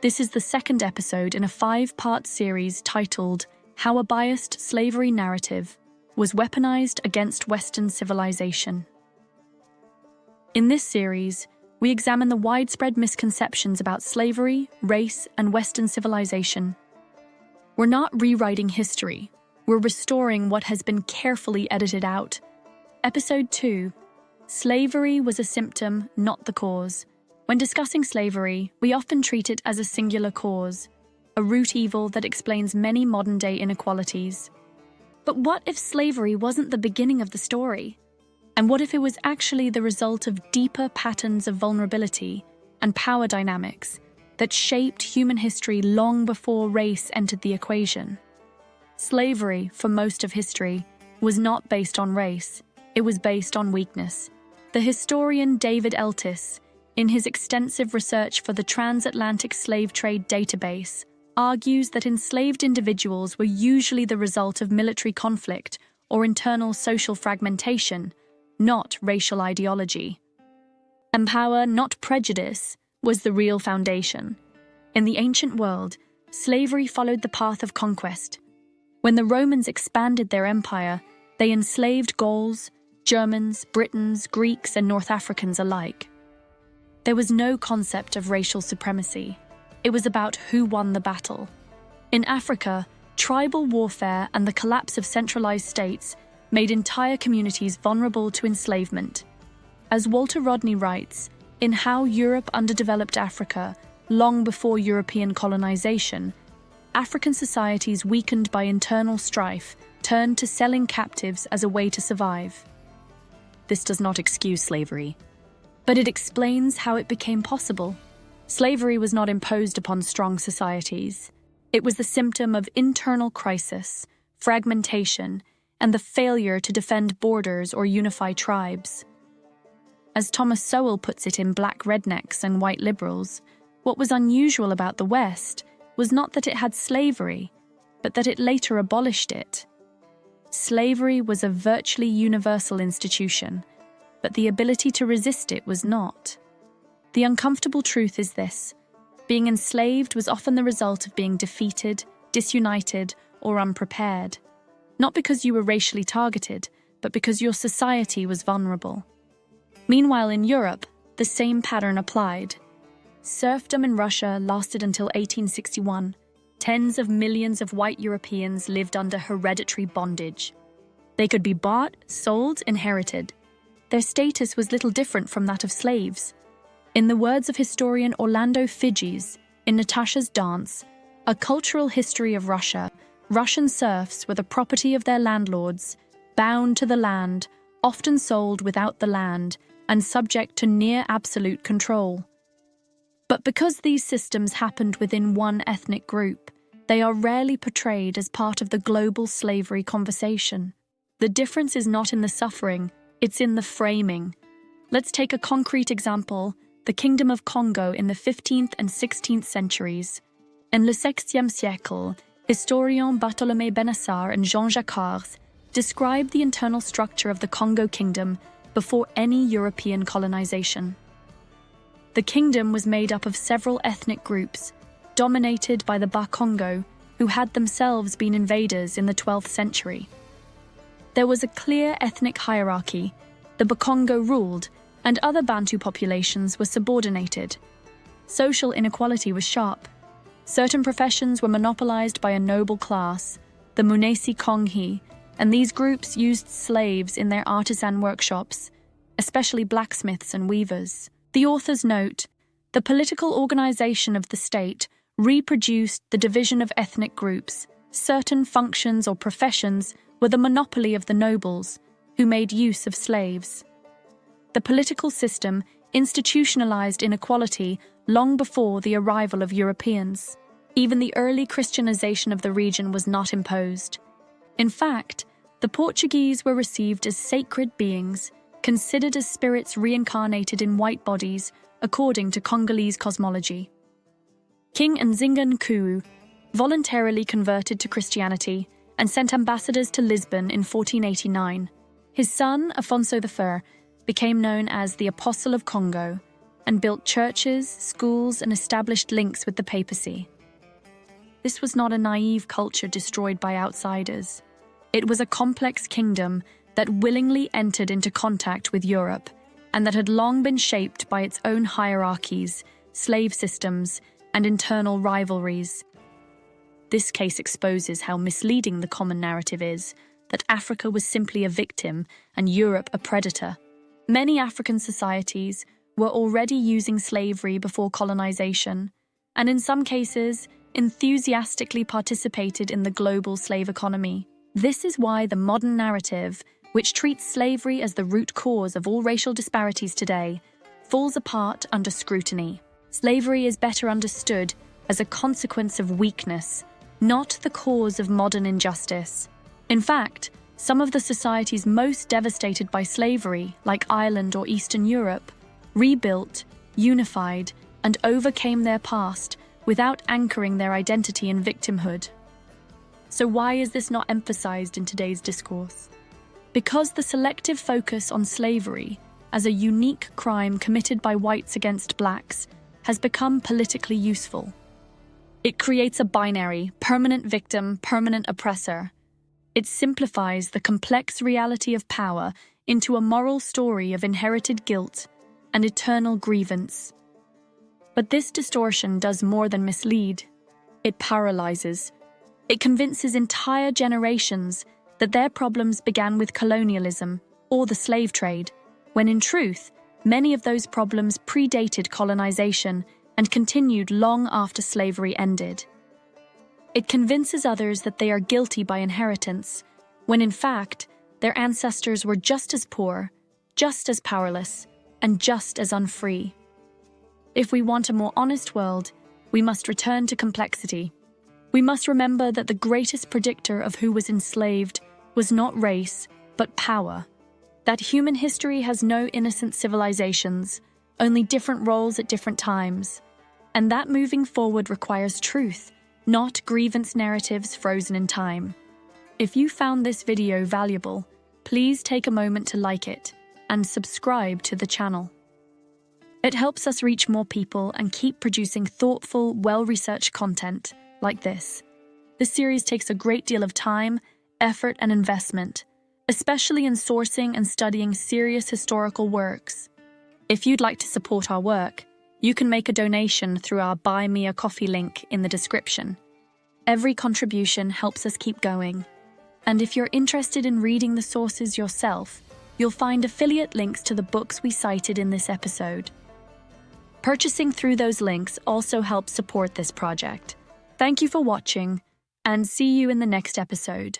This is the second episode in a 5-part series titled How a Biased Slavery Narrative Was Weaponized Against Western Civilization. In this series, we examine the widespread misconceptions about slavery, race, and Western civilization. We're not rewriting history, we're restoring what has been carefully edited out. Episode 2, Slavery was a symptom, not the cause. When discussing slavery, we often treat it as a singular cause, a root evil that explains many modern-day inequalities. But what if slavery wasn't the beginning of the story? And what if it was actually the result of deeper patterns of vulnerability and power dynamics that shaped human history long before race entered the equation? Slavery, for most of history, was not based on race, it was based on weakness. The historian David Eltis, in his extensive research for the Transatlantic Slave Trade Database, argues that enslaved individuals were usually the result of military conflict or internal social fragmentation, not racial ideology. And power, not prejudice, was the real foundation. In the ancient world, slavery followed the path of conquest. When the Romans expanded their empire, they enslaved Gauls, Germans, Britons, Greeks, and North Africans alike. There was no concept of racial supremacy. It was about who won the battle. In Africa, tribal warfare and the collapse of centralized states made entire communities vulnerable to enslavement. As Walter Rodney writes, in How Europe Underdeveloped Africa, long before European colonization, African societies weakened by internal strife turned to selling captives as a way to survive. This does not excuse slavery, but it explains how it became possible. Slavery was not imposed upon strong societies. It was the symptom of internal crisis, fragmentation, and the failure to defend borders or unify tribes. As Thomas Sowell puts it in Black Rednecks and White Liberals, what was unusual about the West was not that it had slavery, but that it later abolished it. Slavery was a virtually universal institution, but the ability to resist it was not. The uncomfortable truth is this: being enslaved was often the result of being defeated, disunited, or unprepared. Not because you were racially targeted, but because your society was vulnerable. Meanwhile, in Europe, the same pattern applied. Serfdom in Russia lasted until 1861. Tens of millions of white Europeans lived under hereditary bondage. They could be bought, sold, inherited. Their status was little different from that of slaves. In the words of historian Orlando Figes, in Natasha's Dance, A Cultural History of Russia, Russian serfs were the property of their landlords, bound to the land, often sold without the land, and subject to near absolute control. But because these systems happened within one ethnic group, they are rarely portrayed as part of the global slavery conversation. The difference is not in the suffering, it's in the framing. Let's take a concrete example: the Kingdom of Congo in the 15th and 16th centuries. In le 16e siècle, historians Bartholomé Benassar and Jean Jacquard describe the internal structure of the Congo Kingdom before any European colonization. The kingdom was made up of several ethnic groups, dominated by the Bakongo, who had themselves been invaders in the 12th century. There was a clear ethnic hierarchy. The Bakongo ruled, and other Bantu populations were subordinated. Social inequality was sharp. Certain professions were monopolized by a noble class, the Munesi Konghi, and these groups used slaves in their artisan workshops, especially blacksmiths and weavers. The authors note, the political organization of the state reproduced the division of ethnic groups. Certain functions or professions were the monopoly of the nobles, who made use of slaves. The political system institutionalized inequality long before the arrival of Europeans. Even the early Christianization of the region was not imposed. In fact, the Portuguese were received as sacred beings, considered as spirits reincarnated in white bodies, according to Congolese cosmology. King Nzinga Nkuwu voluntarily converted to Christianity and sent ambassadors to Lisbon in 1489. His son, Afonso I, became known as the Apostle of Congo, and built churches, schools, and established links with the papacy. This was not a naive culture destroyed by outsiders. It was a complex kingdom that willingly entered into contact with Europe and that had long been shaped by its own hierarchies, slave systems, and internal rivalries. This case exposes how misleading the common narrative is, that Africa was simply a victim and Europe a predator. Many African societies were already using slavery before colonization, and in some cases, enthusiastically participated in the global slave economy. This is why the modern narrative, which treats slavery as the root cause of all racial disparities today, falls apart under scrutiny. Slavery is better understood as a consequence of weakness, not the cause of modern injustice. In fact, some of the societies most devastated by slavery, like Ireland or Eastern Europe, rebuilt, unified, and overcame their past without anchoring their identity in victimhood. So why is this not emphasized in today's discourse? Because the selective focus on slavery as a unique crime committed by whites against blacks has become politically useful. It creates a binary, permanent victim, permanent oppressor. It simplifies the complex reality of power into a moral story of inherited guilt and eternal grievance. But this distortion does more than mislead. It paralyzes. It convinces entire generations that their problems began with colonialism or the slave trade, when in truth, many of those problems predated colonization and continued long after slavery ended. It convinces others that they are guilty by inheritance, when in fact, their ancestors were just as poor, just as powerless, and just as unfree. If we want a more honest world, we must return to complexity. We must remember that the greatest predictor of who was enslaved was not race, but power. That human history has no innocent civilizations, only different roles at different times. And that moving forward requires truth, not grievance narratives frozen in time. If you found this video valuable, please take a moment to like it and subscribe to the channel. It helps us reach more people and keep producing thoughtful, well-researched content like this. This series takes a great deal of time, effort, and investment, especially in sourcing and studying serious historical works. If you'd like to support our work, you can make a donation through our Buy Me a Coffee link in the description. Every contribution helps us keep going. And if you're interested in reading the sources yourself, you'll find affiliate links to the books we cited in this episode. Purchasing through those links also helps support this project. Thank you for watching, and see you in the next episode.